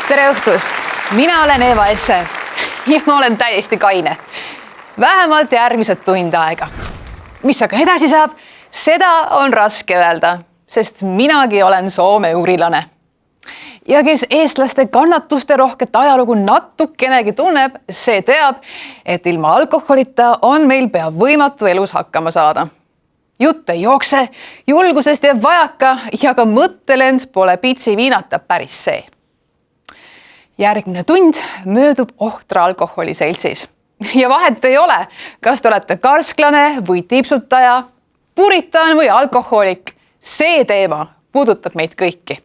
Tere õhtust! Mina olen Eva Esse ja ma olen täiesti kaine. Vähemalt järgmised tund aega. Mis aga edasi saab, seda on raske öelda, sest minagi olen Soome uurilane. Ja kes eestlaste kannatuste rohket ajalugu natukenegi tunneb, see teab, et ilma alkoholita on meil pea võimatu elus hakkama saada. Jutt ei jookse, julgusest jääb vajaka ja ka mõttelend pole pitsi viinata päris see. Järgmine tund möödub ohtra alkoholi seltsis. Ja vahet ei ole, kas te olete karsklane või tipsutaja, puritan või alkohoolik. See teema puudutab meid kõiki.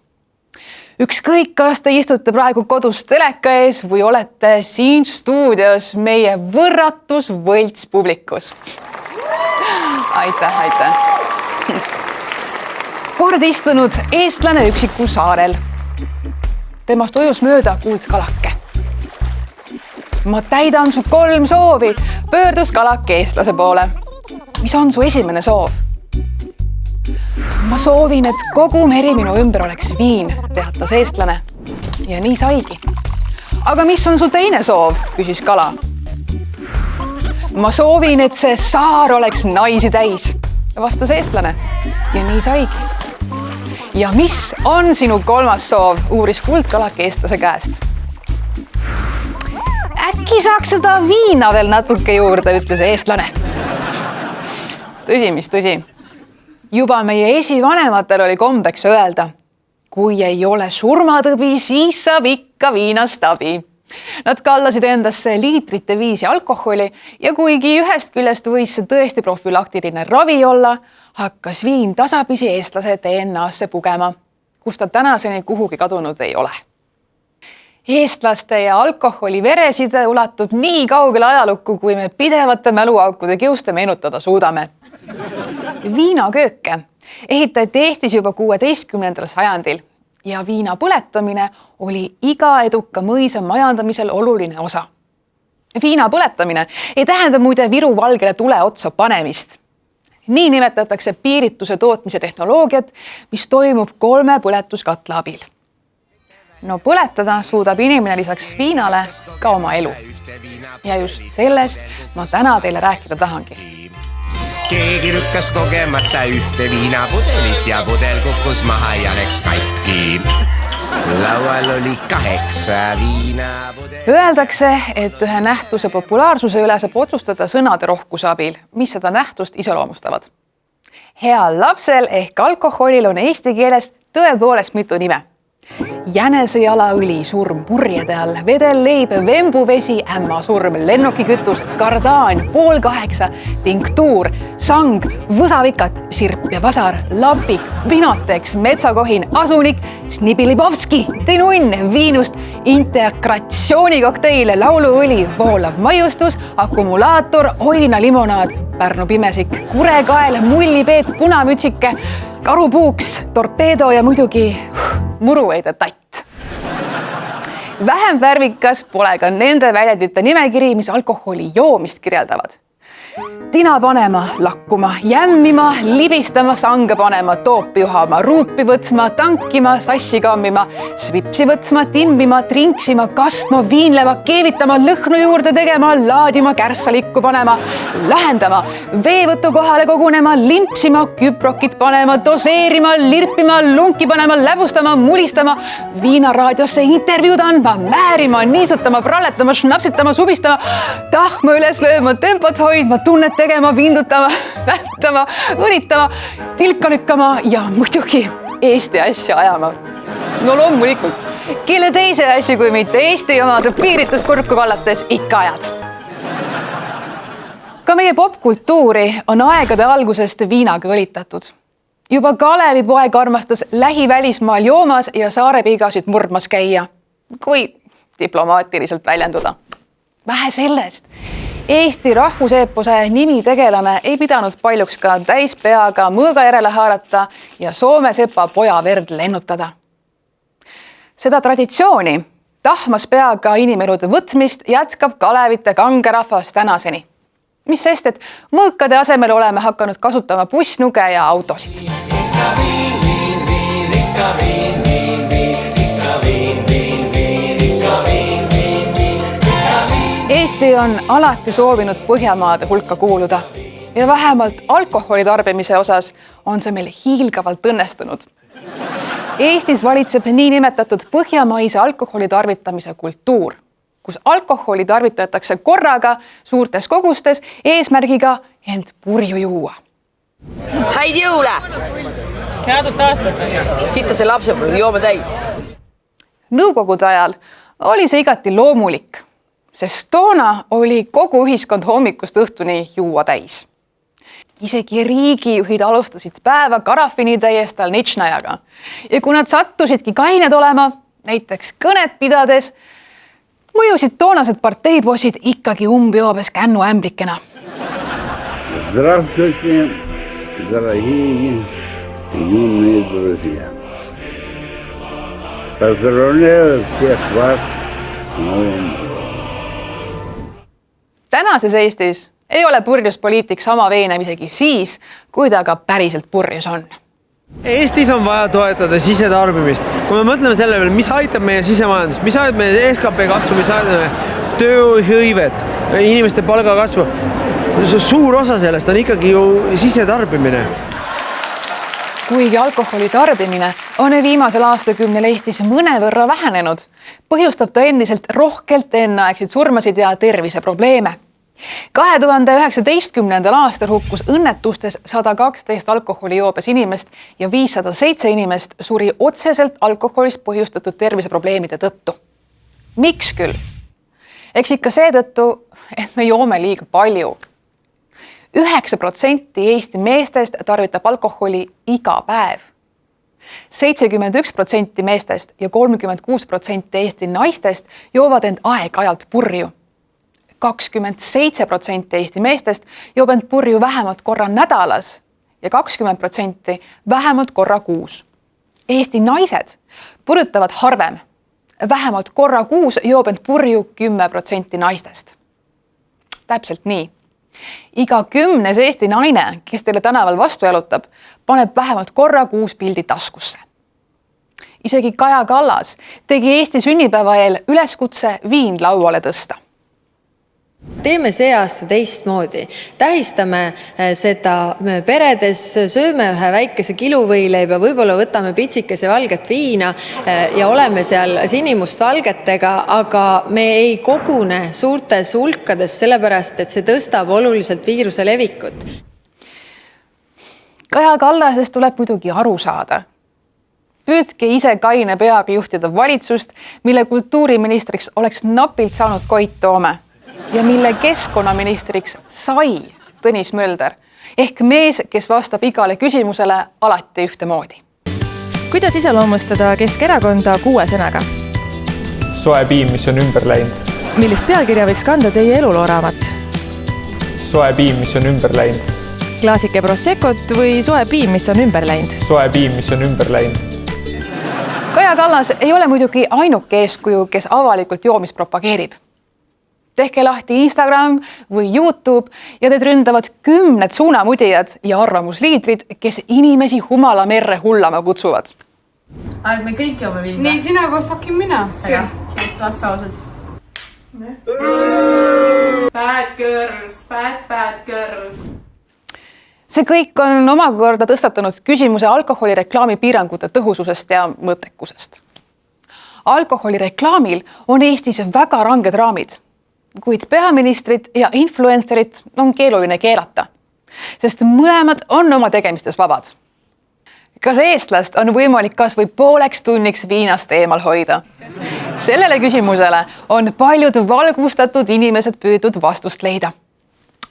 Ükskõik, kas te istute praegu kodus teleka ees või olete siin stuudios meie võrratus võlts publikus. Aitäh. Kord istunud eestlane üksiku saarel. Temast ujus mööda kuulds kalake. Ma täidan su 3 soovi, pöördus kalake eestlase poole. Mis on su esimene soov? Ma soovin, et kogu meri minu ümber oleks viin, teatas eestlane. Ja nii saigi. Aga mis on su teine soov, küsis kala. Ma soovin, et see saar oleks naisi täis, vastas eestlane. Ja nii saigi. Ja mis on sinu 3. soov, uuris kuldkalake eestlase käest. Äkki saaks seda viina veel natuke juurde, ütles eestlane. Tõsi, mis tõsi. Juba meie esivanematel oli kombeks öelda, kui ei ole surmatõbi, siis saab ikka viinast abi. Nad kallasid endasse liitrite viisi alkoholi ja kuigi ühest küljest võis see tõesti profülaktiline ravi olla, hakkas viin tasapisi eestlase DNA-sse pugema, kus ta tänaseni kuhugi kadunud ei ole. Eestlaste ja alkoholi vereside ulatub nii kaugele ajalukku, kui me pidevate mäluaukude kiuste meenutada suudame. Viinakööke ehitati Eestis juba 16. sajandil ja viina põletamine oli iga eduka mõisa majandamisel oluline osa. Viina põletamine ei tähenda muide Viru valgele tule otsa panemist. Nii nimetatakse piirituse tootmise tehnoloogiat, mis toimub 3 põletuskatla abil. No põletada suudab inimene lisaks viinale ka oma elu. Ja just sellest ma täna teile rääkida tahangi. Keegi lükkas kogemata ühte viinapudelit ja pudel kukkus maha ja läks katki. Laual oli 8 viinapudelit. Öeldakse, et ühe nähtuse populaarsuse üle saab otsustada sõnade rohkuse abil, mis seda nähtust iseloomustavad. Heal lapsel ehk alkoholil on eesti keeles tõepoolest mitu nime. Jänesejalaõli, surm purjede all, vedelleib, vembuvesi, ämmasurm, lennukikütus, kardaan, 7:30, tinktuur, sang, võsavikat, sirp ja vasar, lapik, vinoteks, metsakohin, asunik, snibilibovski, tinunn, viinust, integratsioonikokteiil, lauluõli, voolav maiustus, akumulaator, oina limonaad, Pärnu pimesik, kurekael, mullipeet, punamütsike, karupuuks, torpeedo ja muidugi muruveide tatt. Vähem värvikas pole ka nende väljendite nimekiri, mis alkoholi joomist kirjeldavad. Tina panema, lakkuma, jämmima, libistama, sange panema, toopi juhama, ruupi võtsma, tankima, sassi kammima, svipsi võtsma, timmima, trinksima, kastma, viinlema, keevitama, lõhnu juurde tegema, laadima, kärsalikku panema, lahendama, veevõtu kohale kogunema, limpsima, küprokit panema, doseerima, lirpima, lunki panema, läbustama, mulistama, viinaraadiosse intervjuud andma, määrima, niisutama, pralletama, šnapsitama, subistama, tahma üles lööma, tempot hoidma, tunnet tegema, vindutama, vähtama, õnitama, tilka lükkama ja muidugi Eesti asja ajama. No loomulikult, kelle teise asju kui mitte Eesti oma see piirituskurku kallates ikka ajad. Ka meie popkultuuri on aegade algusest viinaga õlitatud. Juba Kalevipoeg armastas lähivälismaal joomas ja saarepiigasid murdmas käia, kui diplomaatiliselt väljenduda. Vähe sellest. Eesti rahvuseepose nimi tegelane ei pidanud paljuks ka täispeaga mõõga järele haarata ja Soome sepa poja verd lennutada. Seda traditsiooni, tahmas peaga inimelude võtmist, jätkab Kalevite kangerahvas tänaseni. Mis sest, et mõõkade asemel oleme hakanud kasutama bussnuge ja autosid. on alati soovinud Põhjamaade hulka kuuluda ja vähemalt alkoholi tarbimise osas on see meil hiilgavalt õnnestunud. Eestis valitseb niinimetatud põhjamaise alkoholi tarvitamise kultuur, kus alkoholi tarvitatakse korraga suurtes kogustes eesmärgiga end purju juua. Häid jõule! Head uut aastat! Sitta see lapsepõlv, joome täis. Nõukogude ajal oli see igati loomulik, sest toona oli kogu ühiskond hommikust õhtuni juua täis. Isegi riigijuhid alustasid päeva karafinitäie stalnitšnajaga ja kui nad sattusidki kained olema, näiteks kõnet pidades, mõjusid toonased parteibossid ikkagi umbjoobes kännuämblikena. Здравствуйте, дорогие юные друзья. Поздравляю всех вас с Новым годом. Tänases Eestis ei ole purjus poliitik sama veenev isegi siis, kui ta ka päriselt purjus on. Eestis on vaja toetada sisetarbimist. Kui me mõtleme selle peale, mis aitab meie sisemajandust, mis aitab meie SKP kasvu, mis aitab meie tööhõivet, inimeste palga kasvu. Suur osa sellest on ikkagi ju sisetarbimine. Kuigi alkoholi tarbimine on viimasel aastakümnel Eestis mõnevõrra vähenenud, põhjustab ta endiselt rohkelt enneaegseid surmasid ja terviseprobleeme. 2019. aastal hukkus õnnetustes 112 alkoholijoobes inimest ja 507 inimest suri otseselt alkoholist põhjustatud terviseprobleemide tõttu. Miks küll? Eks ikka seetõttu, et me joome liiga palju. 9% Eesti meestest tarvitab alkoholi iga päev. 71% meestest ja 36% Eesti naistest joovad end aeg-ajalt purju. 27% Eesti meestest joob end purju vähemalt korra nädalas ja 20% vähemalt korra kuus. Eesti naised purjutavad harvem. Vähemalt korra kuus joob end purju 10% naistest. Täpselt nii. Iga 10. Eesti naine, kes teile tänaval vastu jalutab, paneb vähemalt korra kuus pildi taskusse. Isegi Kaja Kallas tegi Eesti sünnipäeva eel üleskutse viin lauale tõsta. Teeme see aasta teistmoodi. Tähistame seda peredes, sööme ühe väikese kiluvõileiba, võib-olla võtame pitsikese valget viina ja oleme seal sinimustvalgetega, aga me ei kogune suurtes hulkades, sellepärast et see tõstab oluliselt viiruse levikut. Kaja Kallasest tuleb muidugi aru saada. Püüdke ise kaine peaga juhtida valitsust, mille kultuuriministriks oleks napilt saanud Koit Toome ja mille keskkonnaministriks sai Tõnis Mölder, ehk mees, kes vastab igale küsimusele alati ühtemoodi. Kuidas iseloomustada Keskerakonda 6 sõnaga? Soe piim, mis on ümber läinud. Millist pealkirja võiks kanda teie elulooramat? Soe piim, mis on ümber läinud. Klaasike Proseccot või soe piim, mis on ümber läinud? Soe piim, mis on ümber läinud. Kaja Kallas ei ole muidugi ainuke eeskuju, kes avalikult joomist propageerib. Tehke lahti Instagram või YouTube ja teid ründavad 10 suunamudijad ja arvamusliidrid, kes inimesi humala merre hullama kutsuvad. Me kõik joome viina. Nii sina kui fucking mina. Cheers, lassa ausalt. Bad girls. See kõik on omakorda tõstatanud küsimuse alkoholireklaami piirangute tõhususest ja mõttekusest. Alkoholireklaamil on Eestis väga ranged raamid, kuid peaministrit ja influencerit on keeluline keelata, sest mõlemad on oma tegemistes vabad. Kas eestlast on võimalik kas või pooleks tunniks viinast eemal hoida? Sellele küsimusele on paljud valgustatud inimesed püüdnud vastust leida.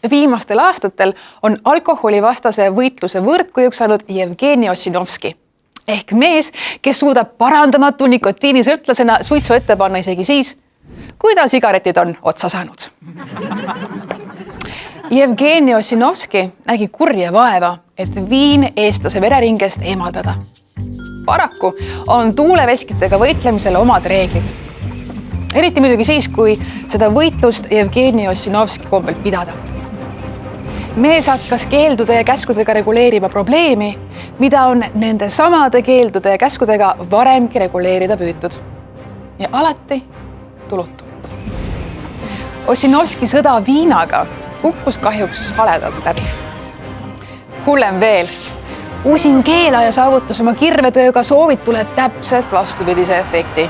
Viimastel aastatel on alkoholivastase võitluse võrdkujuks saanud Jevgeni Ossinovski, ehk mees, kes suudab parandamatu nikotiinisõltlasena suitsu ette panna isegi siis, kui tal sigaretid on otsa saanud. Jevgeni Ossinovski nägi kurja vaeva, et viin eestlase vereringest eemaldada. Paraku on tuuleveskitega võitlemisele omad reeglid. Eriti muidugi siis, kui seda võitlust Jevgeni Ossinovski kombel pidada. Mees hakkas keeldude ja käskudega reguleerima probleemi, mida on nende samade keeldude ja käskudega varemgi reguleerida püütud. Ja alati tulutult. Ossinovski sõda viinaga kukkus kahjuks haledalt läbi. Hullem veel, usin keelaja saavutas oma kirvetööga soovitule täpselt vastupidise efekti.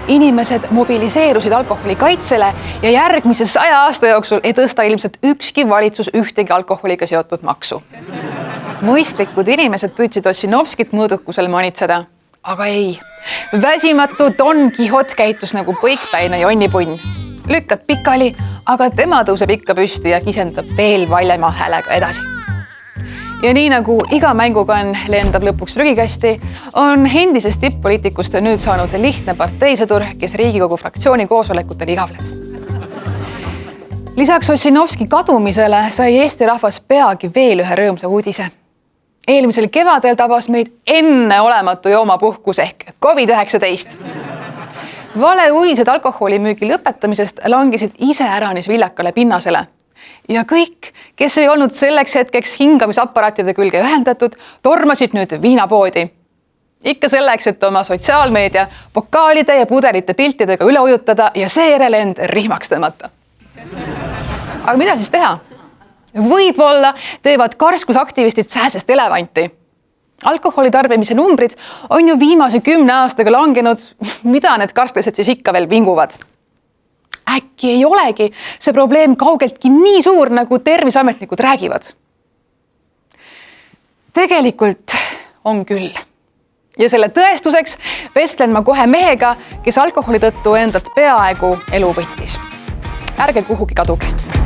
Inimesed mobiliseerusid alkoholi kaitsele ja järgmise 100 aasta jooksul ei tõsta ilmselt ükski valitsus ühtegi alkoholiga seotud maksu. Mõistlikud inimesed püüdsid Ossinovskit mõõdukusel manitseda, aga ei. Väsimatu Don Quixote käitus nagu põikpäine jonnipunn. Lükkad pikali, aga tema tõuseb ikka püsti ja kisendab veel valjema häälega edasi. Ja nii nagu iga mängukann lendab lõpuks prügikasti, on endisest tipp-poliitikust nüüd saanud lihtne parteisõdur, kes Riigikogu fraktsiooni koosolekutel igavleb. Lisaks Ossinovski kadumisele sai Eesti rahvas peagi veel ühe rõõmsa uudise. Eelmisel kevadel tabas meid enneolematu joomapuhkus ehk COVID-19. Valeuudised alkoholimüügi lõpetamisest langisid iseäranis viljakale pinnasele. Ja kõik, kes ei olnud selleks hetkeks hingamisaparaatide külge ühendatud, tormasid nüüd viinapoodi. Ikka selleks, et oma sotsiaalmeedia pokaalide ja pudelite piltidega üle ujutada ja seejärel end rihmaks tõmmata. Aga mida siis teha? Võib-olla teevad karskusaktivistid sääsest elevanti. Alkoholi tarbimise numbrid on ju viimase 10 aastaga langenud, mida need karsklased siis ikka veel vinguvad. Äkki ei olegi see probleem kaugeltki nii suur, nagu terviseametnikud räägivad. Tegelikult on küll. Ja selle tõestuseks vestlen ma kohe mehega, kes alkoholi tõttu endat peaaegu elu võttis. Ärge kuhugi kaduge.